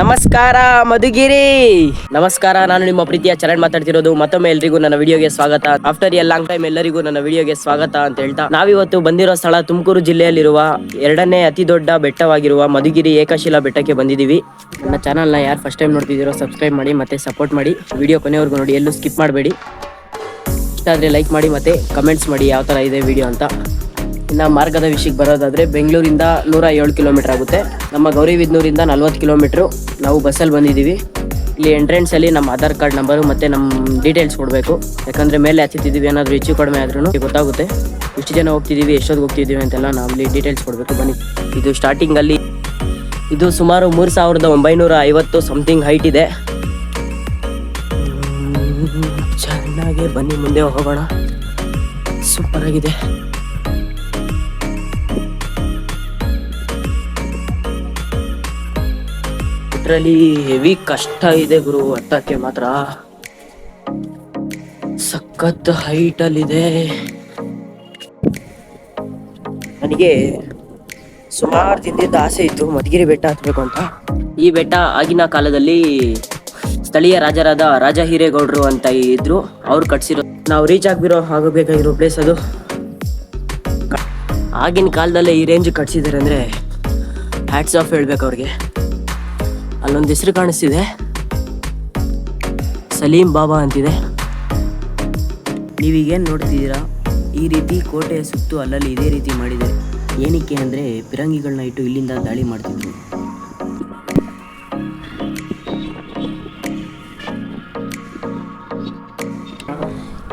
ನಮಸ್ಕಾರ ಮಧುಗಿರಿ. ನಮಸ್ಕಾರ, ನಾನು ನಿಮ್ಮ ಪ್ರೀತಿಯ ಚರಣ್ ಮಾತಾಡ್ತಿರೋದು. ಮತ್ತೊಮ್ಮೆ ಎಲ್ರಿಗೂ ನನ್ನ ವಿಡಿಯೋಗೆ ಸ್ವಾಗತ. ಆಫ್ಟರ್ ಎ ಲಾಂಗ್ ಟೈಮ್ ಎಲ್ಲರಿಗೂ ನನ್ನ ವಿಡಿಯೋಗೆ ಸ್ವಾಗತ ಅಂತ ಹೇಳ್ತಾ, ನಾವಿವತ್ತು ಬಂದಿರೋ ಸ್ಥಳ ತುಮಕೂರು ಜಿಲ್ಲೆಯಲ್ಲಿರುವ ಎರಡನೇ ಅತಿ ದೊಡ್ಡ ಬೆಟ್ಟವಾಗಿರುವ ಮಧುಗಿರಿ ಏಕಶಿಲಾ ಬೆಟ್ಟಕ್ಕೆ ಬಂದಿದ್ದೀವಿ. ನನ್ನ ಚಾನಲ್ನ ಯಾರು ಫಸ್ಟ್ ಟೈಮ್ ನೋಡ್ತಿದ್ದೀರೋ ಸಬ್ಸ್ಕ್ರೈಬ್ ಮಾಡಿ ಮತ್ತೆ ಸಪೋರ್ಟ್ ಮಾಡಿ. ವಿಡಿಯೋ ಕೊನೆವರೆಗೂ ನೋಡಿ, ಎಲ್ಲೂ ಸ್ಕಿಪ್ ಮಾಡಬೇಡಿ. ಇಷ್ಟ ಆದರೆ ಲೈಕ್ ಮಾಡಿ ಮತ್ತೆ ಕಮೆಂಟ್ಸ್ ಮಾಡಿ ಯಾವ ಥರ ಇದೆ ವಿಡಿಯೋ ಅಂತ. ಇನ್ನು ಮಾರ್ಗದ ವಿಷಯಕ್ಕೆ ಬರೋದಾದರೆ, ಬೆಂಗಳೂರಿಂದ 107 ಕಿಲೋಮೀಟರ್ ಆಗುತ್ತೆ. ನಮ್ಮ ಗೌರಿಬಿದನೂರಿಂದ 40 ಕಿಲೋಮೀಟ್ರು. ನಾವು ಬಸ್ಸಲ್ಲಿ ಬಂದಿದ್ದೀವಿ. ಇಲ್ಲಿ ಎಂಟ್ರೆನ್ಸಲ್ಲಿ ನಮ್ಮ ಆಧಾರ್ ಕಾರ್ಡ್ ನಂಬರು ಮತ್ತು ನಮ್ಮ ಡೀಟೇಲ್ಸ್ ಕೊಡಬೇಕು. ಯಾಕಂದರೆ ಮೇಲೆ ಹತ್ತಿದ್ದೀವಿ, ಏನಾದರೂ ಹೆಚ್ಚು ಕಡಿಮೆ ಆದ್ರೂ ಗೊತ್ತಾಗುತ್ತೆ ಎಷ್ಟು ಜನ ಹೋಗ್ತಿದ್ದೀವಿ, ಎಷ್ಟೊತ್ತಿಗೆ ಹೋಗ್ತಿದ್ದೀವಿ ಅಂತೆಲ್ಲ ನಾವಲ್ಲಿ ಡೀಟೇಲ್ಸ್ ಕೊಡಬೇಕು. ಬನ್ನಿ. ಇದು ಸ್ಟಾರ್ಟಿಂಗಲ್ಲಿ ಇದು ಸುಮಾರು 3950 ಸಮಥಿಂಗ್ ಹೈಟ್ ಇದೆ. ಚೆನ್ನಾಗಿ ಬನ್ನಿ, ಮುಂದೆ ಹೋಗೋಣ. ಸೂಪರ್ ಆಗಿದೆ. ಇದರಲ್ಲಿ ಹೆವಿ ಕಷ್ಟ ಇದೆ ಗುರು, ಹತ್ತಕ್ಕೆ ಮಾತ್ರ ಸಖತ್ ಹೈಟ್ ಅಲ್ಲಿದೆ. ನನಗೆ ಸುಮಾರು ದಿನದಿಂದ ಆಸೆ ಇತ್ತು ಮಧುಗಿರಿ ಬೆಟ್ಟ ಹತ್ಬೇಕು ಅಂತ. ಈ ಬೆಟ್ಟ ಆಗಿನ ಕಾಲದಲ್ಲಿ ಸ್ಥಳೀಯ ರಾಜರಾದ ರಾಜ ಹಿರೇಗೌಡರು ಅಂತ ಇದ್ರು, ಅವ್ರು ಕಟ್ಸಿರೋ. ನಾವು ರೀಚ್ ಆಗಬೇಕಾಗಿರೋ ಪ್ಲೇಸ್ ಅದು. ಆಗಿನ ಕಾಲದಲ್ಲೇ ಈ ರೇಂಜ್ ಕಟ್ಸಿದ್ದಾರೆ ಅಂದರೆ ಹ್ಯಾಟ್ಸ್ ಆಫ್ ಹೇಳ್ಬೇಕು ಅವ್ರಿಗೆ. ಅಲ್ಲೊಂದು ಹೆಸರು ಕಾಣಿಸ್ತಿದೆ, ಸಲೀಂ ಬಾಬಾ ಅಂತಿದೆ. ನೀವೀಗೇನು ನೋಡ್ತಿದ್ದೀರಾ, ಈ ರೀತಿ ಕೋಟೆಯ ಸುತ್ತು ಅಲ್ಲಲ್ಲಿ ಇದೇ ರೀತಿ ಮಾಡಿದೆ. ಏನಕ್ಕೆ ಅಂದರೆ ಪಿರಂಗಿಗಳನ್ನ ಇಟ್ಟು ಇಲ್ಲಿಂದ ದಾಳಿ ಮಾಡ್ತಿದ್ರು.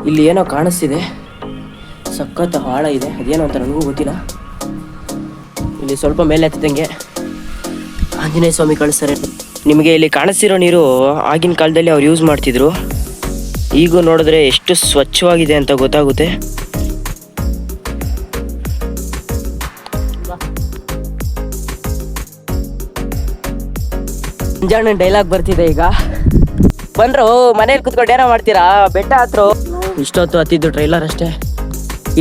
ಇಲ್ಲಿ ಏನೋ ಕಾಣಿಸ್ತಿದೆ, ಸಖತ್ ಆಳ ಇದೆ. ಅದೇನೋ ಅಂತ ನನಗೂ ಗೊತ್ತಿಲ್ಲ. ಇಲ್ಲಿ ಸ್ವಲ್ಪ ಮೇಲೆ ಹತ್ತಿದಂಗೆ ಆಂಜನೇಯ ಸ್ವಾಮಿ ಕಳಿಸ್ತಾರೆ. ನಿಮಗೆ ಇಲ್ಲಿ ಕಾಣಿಸ್ತಿರೋ ನೀರು ಆಗಿನ ಕಾಲದಲ್ಲಿ ಅವ್ರು ಯೂಸ್ ಮಾಡ್ತಿದ್ರು. ಈಗ ನೋಡಿದ್ರೆ ಎಷ್ಟು ಸ್ವಚ್ಛವಾಗಿದೆ ಅಂತ ಗೊತ್ತಾಗುತ್ತೆ. ಮುಂಜಾನೆ ಡೈಲಾಗ್ ಬರ್ತಿದೆ. ಈಗ ಬಂದ್ರು ಮನೇಲಿ ಕುತ್ಕೊಂಡು ಏನೋ ಮಾಡ್ತೀರಾ, ಬೆಟ್ಟ ಹತ್ರ ಇಷ್ಟೊತ್ತು ಹತ್ತಿದ್ದು ಟ್ರೈಲರ್ ಅಷ್ಟೇ.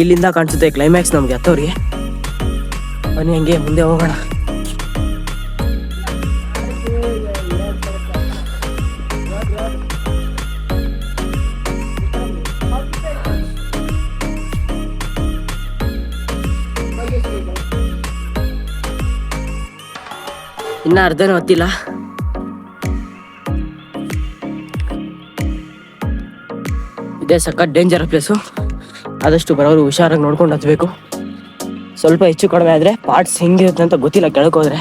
ಇಲ್ಲಿಂದ ಕಾಣಿಸುತ್ತೆ ಕ್ಲೈಮ್ಯಾಕ್ಸ್ ನಮ್ಗೆ ಹತ್ತೋರಿಗೆ. ಬನ್ನಿ ಹಂಗೆ ಮುಂದೆ ಹೋಗೋಣ. ಇನ್ನ ಅರ್ಧನೂ ಹತ್ತಿಲ್ಲ. ಇದೇ ಸಖತ್ ಡೇಂಜರ್ ಪ್ಲೇಸು. ಆದಷ್ಟು ಬರೋರು ಹುಷಾರಾಗಿ ನೋಡ್ಕೊಂಡು ಹತ್ಬೇಕು. ಸ್ವಲ್ಪ ಹೆಚ್ಚು ಕಡಿಮೆ ಆದರೆ ಪಾರ್ಟ್ಸ್ ಹೆಂಗಿರುತ್ತೆ ಅಂತ ಗೊತ್ತಿಲ್ಲ. ಕೆಳಕೋದ್ರೆ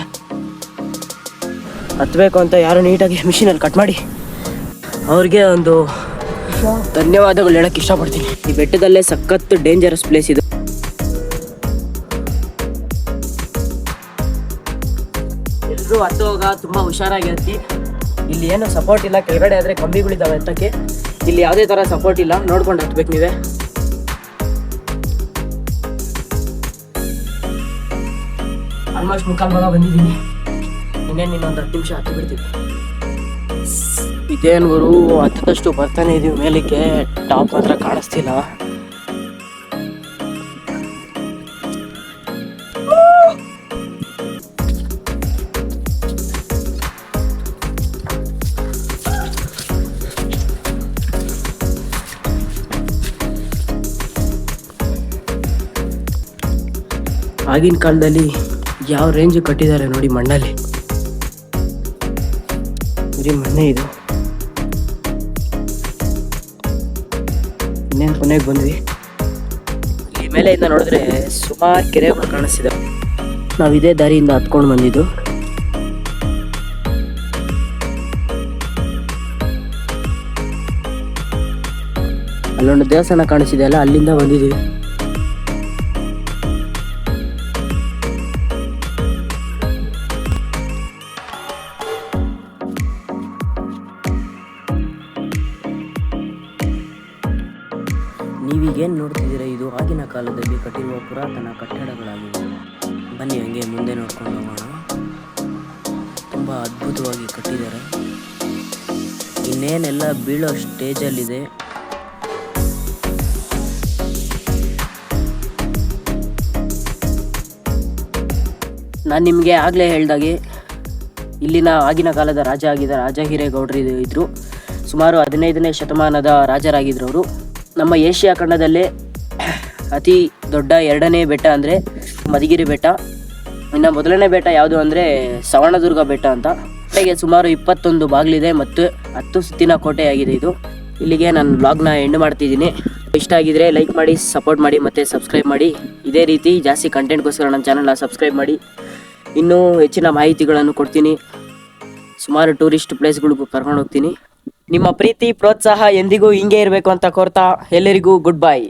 ಹತ್ಬೇಕು ಅಂತ ಯಾರು ನೀಟಾಗಿ ಮಿಷಿನಲ್ಲಿ ಕಟ್ ಮಾಡಿ ಅವ್ರಿಗೆ ಒಂದು ಧನ್ಯವಾದಗಳು ಹೇಳಕ್ಕೆ ಇಷ್ಟಪಡ್ತೀನಿ. ಈ ಬೆಟ್ಟದಲ್ಲೇ ಸಖತ್ ಡೇಂಜರಸ್ ಪ್ಲೇಸ್ ಇದು. ಎಲ್ಲರೂ ಹತ್ತುವಾಗ ತುಂಬ ಹುಷಾರಾಗಿ ಹತ್ತಿ. ಇಲ್ಲಿ ಏನು ಸಪೋರ್ಟ್ ಇಲ್ಲ, ಕೆಳಗಡೆ ಆದರೆ ಕಂಬಿಗಳಿದ್ದಾವೆ ಹತ್ತಕ್ಕೆ. ಇಲ್ಲಿ ಯಾವುದೇ ಥರ ಸಪೋರ್ಟ್ ಇಲ್ಲ, ನೋಡ್ಕೊಂಡು ಹತ್ಬೇಕು ನೀವೇ. ಆಲ್ಮೋಸ್ಟ್ ಮುಕ್ಕಾಲು ಭಾಗ ಬಂದಿದ್ದೀನಿ. ಇನ್ನೇನು ಇನ್ನೊಂದು 10 ನಿಮಿಷ ಹತ್ತು ಬಿಡ್ತೀವಿ. ಇದೇನು ಗುರು, ಹತ್ತದಷ್ಟು ಬರ್ತಾನೆ ಇದೀವಿ ಮೇಲಕ್ಕೆ. ಟಾಪ್ ಮಾತ್ರ ಕಾಣಿಸ್ತಿಲ್ಲ. ಆಗಿನ ಕಾಲದಲ್ಲಿ ಯಾವ ರೇಂಜ್ ಕಟ್ಟಿದ್ದಾರೆ ನೋಡಿ, ಮಣ್ಣಲ್ಲಿ. ಬರೀ ಮಣ್ಣೆ ಇದು. ಇನ್ನೇನು ಕೊನೆಗೆ ಬಂದ್ವಿ. ಈ ಮೇಲೆಯಿಂದ ನೋಡಿದ್ರೆ ಸುಮಾರು ಕೆರೆಗಳು ಕಾಣಿಸ್ತಿದೆ. ನಾವು ಇದೇ ದಾರಿಯಿಂದ ಹತ್ಕೊಂಡು ಬಂದಿದ್ದು. ಅಲ್ಲೊಂದು ದೇವಸ್ಥಾನ ಕಾಣಿಸ್ತಿದೆ ಅಲ್ಲ, ಅಲ್ಲಿಂದ ಬಂದಿದ್ದೀವಿ. ನೀವೀಗೇನು ನೋಡ್ತಿದ್ದೀರಾ, ಇದು ಆಗಿನ ಕಾಲದಲ್ಲಿ ಕಟ್ಟಿರುವ ಪುರಾತನ ಕಟ್ಟಡಗಳಾಗಿವೆ. ಬನ್ನಿ ಹಂಗೆ ಮುಂದೆ ನೋಡ್ಕೊಂಡು ಹೋಗೋಣ. ತುಂಬ ಅದ್ಭುತವಾಗಿ ಕಟ್ಟಿದ್ದಾರೆ. ಇನ್ನೇನೆಲ್ಲ ಬೀಳೋ ಸ್ಟೇಜಲ್ಲಿದೆ. ನಾನು ನಿಮಗೆ ಆಗಲೇ ಹೇಳ್ದಾಗೆ ಇಲ್ಲಿನ ಆಗಿನ ಕಾಲದ ರಾಜ ಆಗಿದ್ದ ರಾಜ ಹಿರೇಗೌಡರು ಇದ್ರು. ಸುಮಾರು 15ನೇ ಶತಮಾನದ ರಾಜರಾಗಿದ್ರು ಅವರು. ನಮ್ಮ ಏಷ್ಯಾ ಖಂಡದಲ್ಲೇ ಅತಿ ದೊಡ್ಡ 2ನೇ ಬೆಟ್ಟ ಅಂದರೆ ಮಧುಗಿರಿ ಬೆಟ್ಟ. ಇನ್ನು ಮೊದಲನೇ ಬೆಟ್ಟ ಯಾವುದು ಅಂದರೆ ಸವಣದುರ್ಗ ಬೆಟ್ಟ ಅಂತ. ಬೆಟ್ಟಗೆ ಸುಮಾರು 21 ಬಾಗಿಲಿದೆ ಮತ್ತು 10 ಸುತ್ತಿನ ಕೋಟೆಯಾಗಿದೆ ಇದು. ಇಲ್ಲಿಗೆ ನಾನು ವ್ಲಾಗ್ನ ಎಂಡ್ ಮಾಡ್ತಿದ್ದೀನಿ. ಇಷ್ಟ ಆಗಿದ್ರೆ ಲೈಕ್ ಮಾಡಿ, ಸಪೋರ್ಟ್ ಮಾಡಿ ಮತ್ತು ಸಬ್ಸ್ಕ್ರೈಬ್ ಮಾಡಿ. ಇದೇ ರೀತಿ ಜಾಸ್ತಿ ಕಂಟೆಂಟ್ಗೋಸ್ಕರ ನನ್ನ ಚಾನಲ್ನ ಸಬ್ಸ್ಕ್ರೈಬ್ ಮಾಡಿ. ಇನ್ನೂ ಹೆಚ್ಚಿನ ಮಾಹಿತಿಗಳನ್ನು ಕೊಡ್ತೀನಿ. ಸುಮಾರು ಟೂರಿಸ್ಟ್ ಪ್ಲೇಸ್ಗಳಿಗೂ ಕರ್ಕೊಂಡು ಹೋಗ್ತೀನಿ. ನಿಮ್ಮ ಪ್ರೀತಿ ಪ್ರೋತ್ಸಾಹ ಎಂದಿಗೂ ಹಿಂಗೆ ಇರಬೇಕು ಅಂತ ಕೋರ್ತಾ ಎಲ್ಲರಿಗೂ ಗುಡ್ ಬೈ.